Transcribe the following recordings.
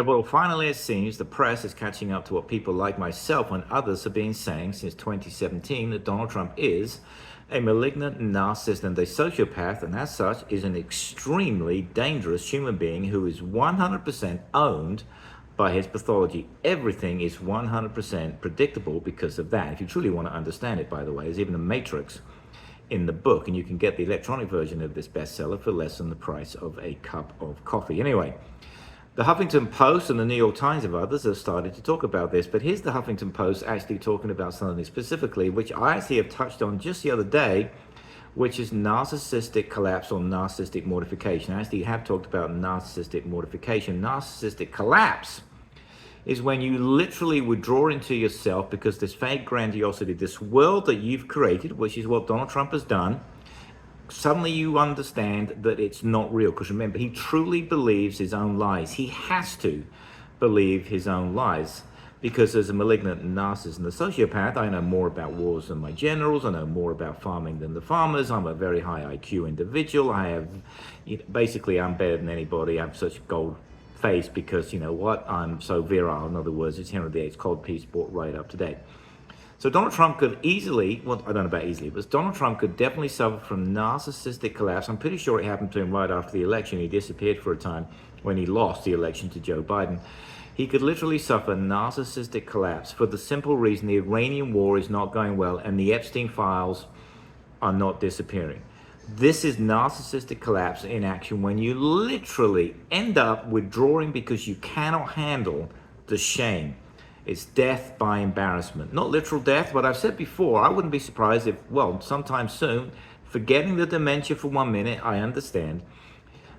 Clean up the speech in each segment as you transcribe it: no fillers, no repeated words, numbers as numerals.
Well, finally, it seems the press is catching up to what people like myself and others have been saying since 2017 that Donald Trump is a malignant narcissist and a sociopath, and as such, is an extremely dangerous human being who is 100% owned by his pathology. Everything is 100% predictable because of that. If you truly want to understand it, by the way, there's even a matrix in the book, and you can get the electronic version of this bestseller for less than the price of a cup of coffee. Anyway, the Huffington Post and the New York Times and others have started to talk about this, but here's the Huffington Post actually talking about something specifically, which I actually have touched on just the other day, which is narcissistic collapse or narcissistic mortification. I actually have talked about narcissistic mortification. Narcissistic collapse is when you literally withdraw into yourself because this fake grandiosity, this world that you've created, which is what Donald Trump has done, suddenly you understand that it's not real. Because remember, he truly believes his own lies. He has to believe his own lies because as a malignant narcissist and a sociopath, I know more about wars than my generals. I know more about farming than the farmers. I'm a very high IQ individual. Basically, I'm better than anybody. I have such gold face because, you know what, I'm so virile. In other words, it's Henry VIII's cold piece brought right up to date. So Donald Trump could easily, well, I don't know about easily, but Donald Trump could definitely suffer from narcissistic collapse. I'm pretty sure it happened to him right after the election. He disappeared for a time when he lost the election to Joe Biden. He could literally suffer narcissistic collapse for the simple reason the Iranian war is not going well and the Epstein files are not disappearing. This is narcissistic collapse in action when you literally end up withdrawing because you cannot handle the shame. It's death by embarrassment. Not literal death, but I've said before, I wouldn't be surprised if, well, sometime soon, forgetting the dementia for 1 minute, I understand,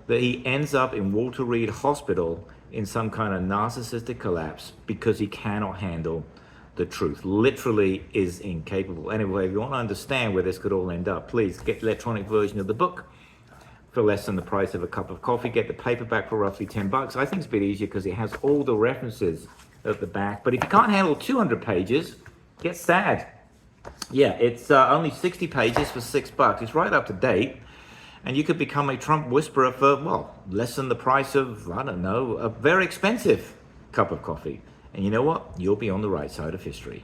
that he ends up in Walter Reed Hospital in some kind of narcissistic collapse because he cannot handle the truth. Literally is incapable. Anyway, if you want to understand where this could all end up, please get the electronic version of the book for less than the price of a cup of coffee. Get the paperback for roughly $10. I think it's a bit easier because it has all the references at the back. But if you can't handle 200 pages, get sad. Yeah, it's only 60 pages for $6. It's right up to date. And you could become a Trump whisperer for, well, less than the price of, I don't know, a very expensive cup of coffee. And you know what? You'll be on the right side of history.